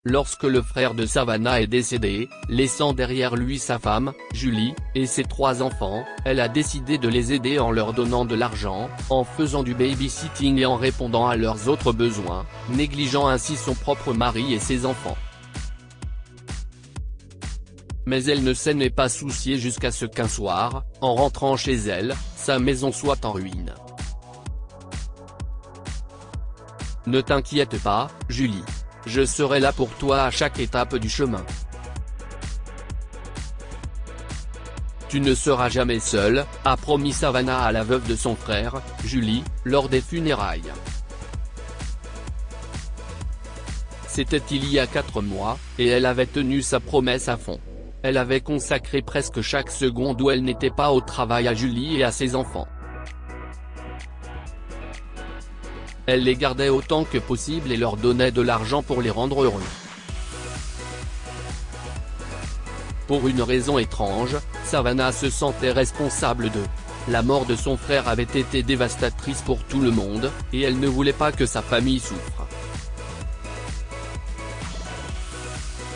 lorsque le frère de Savannah est décédé, laissant derrière lui sa femme, Julie, et ses 3 enfants, elle a décidé de les aider en leur donnant de l'argent, en faisant du babysitting et en répondant à leurs autres besoins, négligeant ainsi son propre mari et ses enfants. Mais elle ne s'en est pas souciée jusqu'à ce qu'un soir, en rentrant chez elle, sa maison soit en ruine. Ne t'inquiète pas, Julie. Je serai là pour toi à chaque étape du chemin. Tu ne seras jamais seule, a promis Savannah à la veuve de son frère, Julie, lors des funérailles. C'était il y a 4 mois, et elle avait tenu sa promesse à fond. Elle avait consacré presque chaque seconde où elle n'était pas au travail à Julie et à ses enfants. Elle les gardait autant que possible et leur donnait de l'argent pour les rendre heureux. Pour une raison étrange, Savannah se sentait responsable de la mort de son frère avait été dévastatrice pour tout le monde, et elle ne voulait pas que sa famille souffre.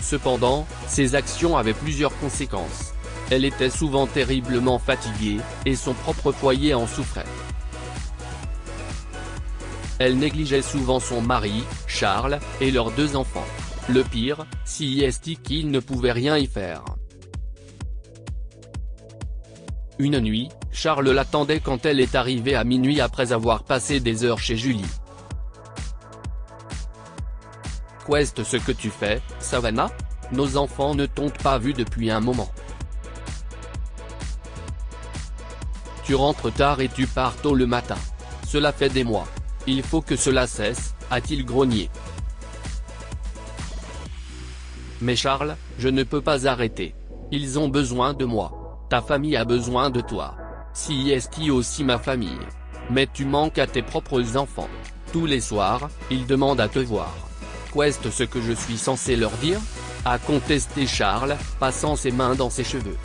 Cependant, ses actions avaient plusieurs conséquences. Elle était souvent terriblement fatiguée, et son propre foyer en souffrait. Elle négligeait souvent son mari, Charles, et leurs 2 enfants. Le pire, c'est qu'il ne pouvait rien y faire. Une nuit, Charles l'attendait quand elle est arrivée à minuit après avoir passé des heures chez Julie. Qu'est-ce ce que tu fais, Savannah? Nos enfants ne t'ont pas vu depuis un moment. Tu rentres tard et tu pars tôt le matin. Cela fait des mois. Il faut que cela cesse, a-t-il grogné. Mais Charles, je ne peux pas arrêter. Ils ont besoin de moi. Ta famille a besoin de toi. C'est aussi ma famille. Mais tu manques à tes propres enfants. Tous les soirs, ils demandent à te voir. Qu'est-ce ce que je suis censé leur dire? A contesté Charles, passant ses mains dans ses cheveux.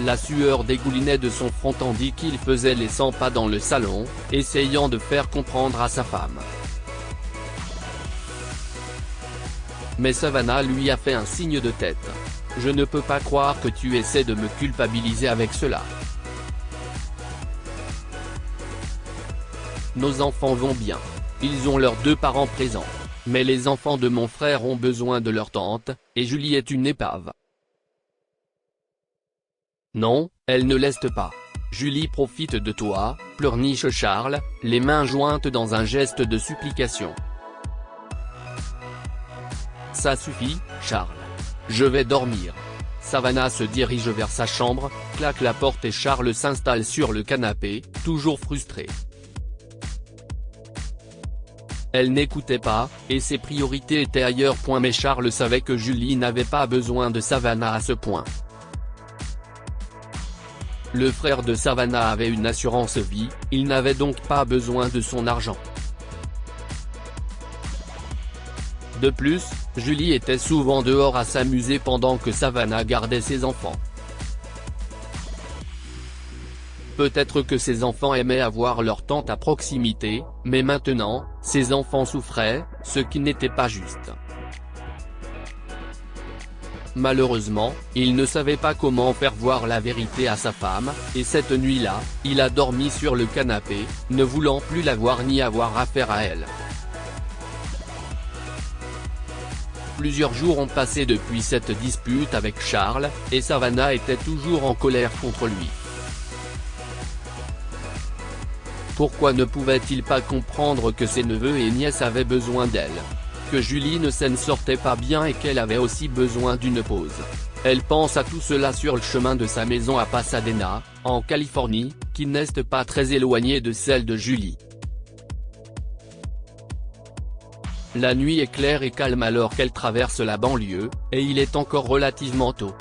La sueur dégoulinait de son front tandis qu'il faisait les 100 pas dans le salon, essayant de faire comprendre à sa femme. Mais Savannah lui a fait un signe de tête. Je ne peux pas croire que tu essaies de me culpabiliser avec cela. Nos enfants vont bien. Ils ont leurs 2 parents présents. Mais les enfants de mon frère ont besoin de leur tante, et Julie est une épave. Non, elle ne laisse pas. Julie profite de toi, pleurniche Charles, les mains jointes dans un geste de supplication. Ça suffit, Charles. Je vais dormir. Savannah se dirige vers sa chambre, claque la porte et Charles s'installe sur le canapé, toujours frustré. Elle n'écoutait pas, et ses priorités étaient ailleurs. Mais Charles savait que Julie n'avait pas besoin de Savannah à ce point. Le frère de Savannah avait une assurance vie, il n'avait donc pas besoin de son argent. De plus, Julie était souvent dehors à s'amuser pendant que Savannah gardait ses enfants. Peut-être que ses enfants aimaient avoir leur tante à proximité, mais maintenant, ses enfants souffraient, ce qui n'était pas juste. Malheureusement, il ne savait pas comment faire voir la vérité à sa femme, et cette nuit-là, il a dormi sur le canapé, ne voulant plus la voir ni avoir affaire à elle. Plusieurs jours ont passé depuis cette dispute avec Charles, et Savannah était toujours en colère contre lui. Pourquoi ne pouvait-il pas comprendre que ses neveux et nièces avaient besoin d'elle? Que Julie ne s'en sortait pas bien et qu'elle avait aussi besoin d'une pause. Elle pense à tout cela sur le chemin de sa maison à Pasadena, en Californie, qui n'est pas très éloignée de celle de Julie. La nuit est claire et calme alors qu'elle traverse la banlieue, et il est encore relativement tôt.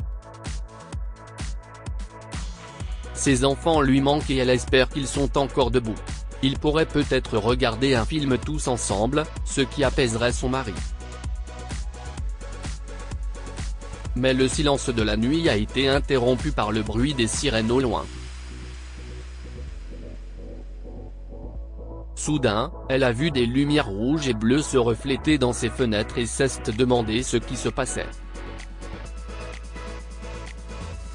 Ses enfants lui manquent et elle espère qu'ils sont encore debout. Ils pourraient peut-être regarder un film tous ensemble, ce qui apaiserait son mari. Mais le silence de la nuit a été interrompu par le bruit des sirènes au loin. Soudain, elle a vu des lumières rouges et bleues se refléter dans ses fenêtres et s'est demandé ce qui se passait.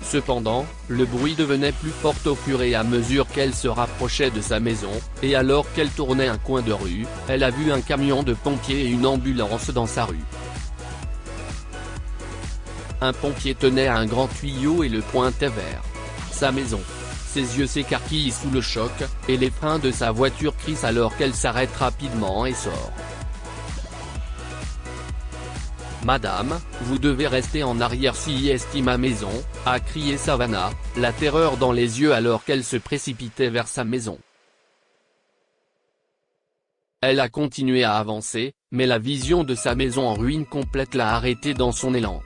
Cependant, le bruit devenait plus fort au fur et à mesure qu'elle se rapprochait de sa maison, et alors qu'elle tournait un coin de rue, elle a vu un camion de pompiers et une ambulance dans sa rue. Un pompier tenait un grand tuyau et le pointait vers sa maison. Ses yeux s'écarquillent sous le choc, et les freins de sa voiture crissent alors qu'elle s'arrête rapidement et sort. « Madame, vous devez rester en arrière si est ma maison », a crié Savannah, la terreur dans les yeux alors qu'elle se précipitait vers sa maison. Elle a continué à avancer, mais la vision de sa maison en ruine complète l'a arrêtée dans son élan.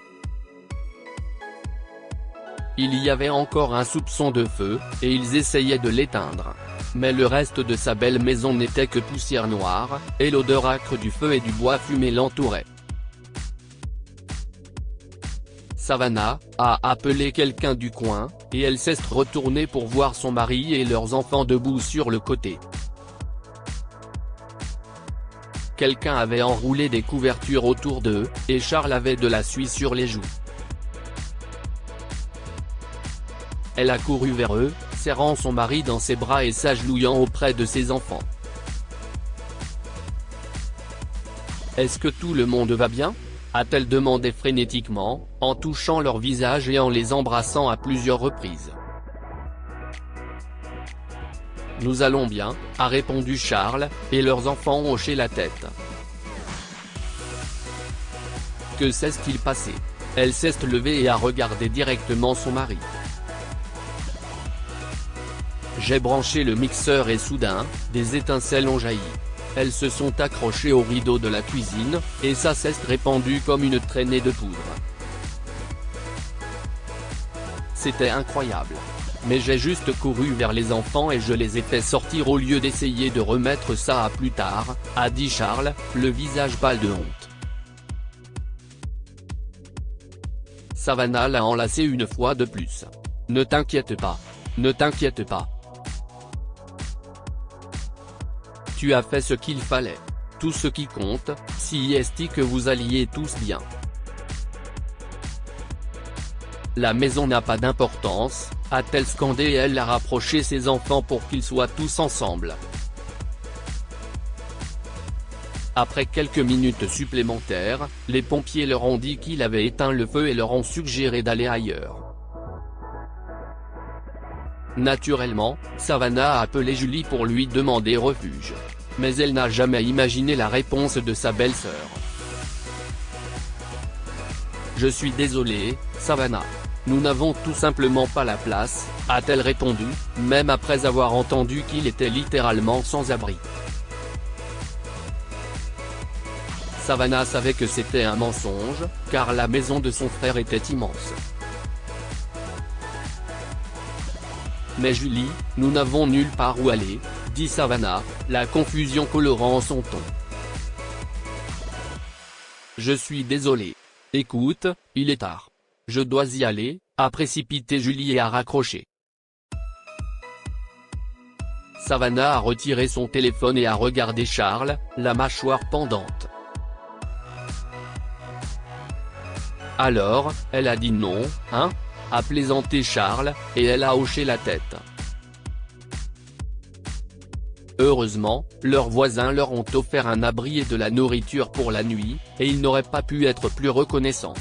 Il y avait encore un soupçon de feu, et ils essayaient de l'éteindre. Mais le reste de sa belle maison n'était que poussière noire, et l'odeur âcre du feu et du bois fumé l'entourait. Savannah a appelé quelqu'un du coin, et elle s'est retournée pour voir son mari et leurs enfants debout sur le côté. Quelqu'un avait enroulé des couvertures autour d'eux, et Charles avait de la suie sur les joues. Elle a couru vers eux, serrant son mari dans ses bras et s'agenouillant auprès de ses enfants. « Est-ce que tout le monde va bien ?» a-t-elle demandé frénétiquement, en touchant leur visage et en les embrassant à plusieurs reprises. « Nous allons bien », a répondu Charles, et leurs enfants ont hoché la tête. Que s'est-il passé? Elle s'est levée et a regardé directement son mari. J'ai branché le mixeur et soudain, des étincelles ont jailli. Elles se sont accrochées au rideau de la cuisine, et ça s'est répandu comme une traînée de poudre. C'était incroyable. Mais j'ai juste couru vers les enfants et je les ai fait sortir au lieu d'essayer de remettre ça à plus tard, a dit Charles, le visage pâle de honte. Savannah l'a enlacé une fois de plus. Ne t'inquiète pas. Ne t'inquiète pas. Tu as fait ce qu'il fallait. Tout ce qui compte, si est que vous alliez tous bien. La maison n'a pas d'importance, a-t-elle scandé et elle a rapproché ses enfants pour qu'ils soient tous ensemble. Après quelques minutes supplémentaires, les pompiers leur ont dit qu'il avait éteint le feu et leur ont suggéré d'aller ailleurs. Naturellement, Savannah a appelé Julie pour lui demander refuge. Mais elle n'a jamais imaginé la réponse de sa belle-sœur. « Je suis désolée, Savannah. Nous n'avons tout simplement pas la place », a-t-elle répondu, même après avoir entendu qu'il était littéralement sans abri. Savannah savait que c'était un mensonge, car la maison de son frère était immense. Mais Julie, nous n'avons nulle part où aller, dit Savannah, la confusion colorant son ton. Je suis désolé. Écoute, il est tard. Je dois y aller, a précipité Julie et a raccroché. Savannah a retiré son téléphone et a regardé Charles, la mâchoire pendante. Alors, elle a dit non, hein ? A plaisanté Charles, et elle a hoché la tête. Heureusement, leurs voisins leur ont offert un abri et de la nourriture pour la nuit, et ils n'auraient pas pu être plus reconnaissants.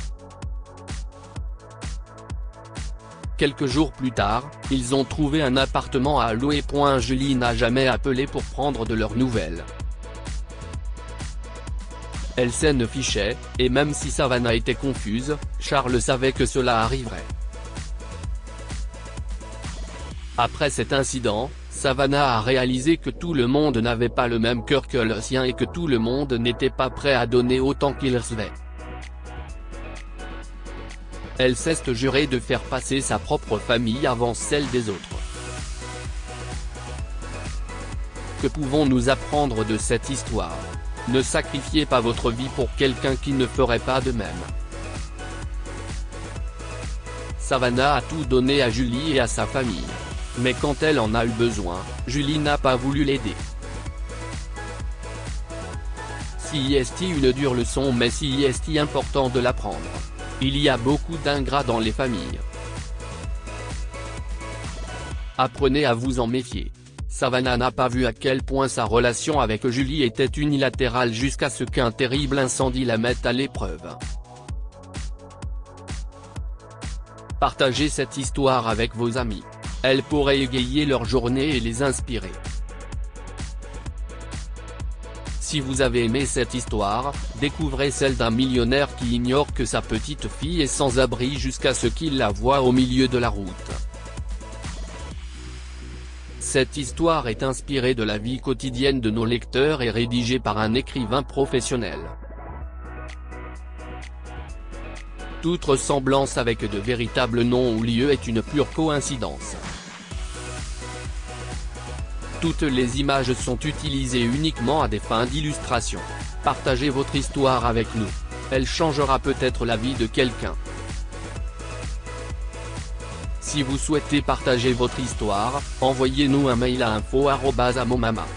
Quelques jours plus tard, ils ont trouvé un appartement à louer. Julie n'a jamais appelé pour prendre de leurs nouvelles. Elle s'en fichait, et même si Savannah était confuse, Charles savait que cela arriverait. Après cet incident, Savannah a réalisé que tout le monde n'avait pas le même cœur que le sien et que tout le monde n'était pas prêt à donner autant qu'il recevait. Elle s'est jurée de faire passer sa propre famille avant celle des autres. Que pouvons-nous apprendre de cette histoire? Ne sacrifiez pas votre vie pour quelqu'un qui ne ferait pas de même. Savannah a tout donné à Julie et à sa famille. Mais quand elle en a eu besoin, Julie n'a pas voulu l'aider. Si est une dure leçon mais si est important de l'apprendre. Il y a beaucoup d'ingrats dans les familles. Apprenez à vous en méfier. Savannah n'a pas vu à quel point sa relation avec Julie était unilatérale jusqu'à ce qu'un terrible incendie la mette à l'épreuve. Partagez cette histoire avec vos amis. Elle pourrait égayer leur journée et les inspirer. Si vous avez aimé cette histoire, découvrez celle d'un millionnaire qui ignore que sa petite fille est sans abri jusqu'à ce qu'il la voie au milieu de la route. Cette histoire est inspirée de la vie quotidienne de nos lecteurs et rédigée par un écrivain professionnel. Toute ressemblance avec de véritables noms ou lieux est une pure coïncidence. Toutes les images sont utilisées uniquement à des fins d'illustration. Partagez votre histoire avec nous. Elle changera peut-être la vie de quelqu'un. Si vous souhaitez partager votre histoire, envoyez-nous un mail à info@amomama.com.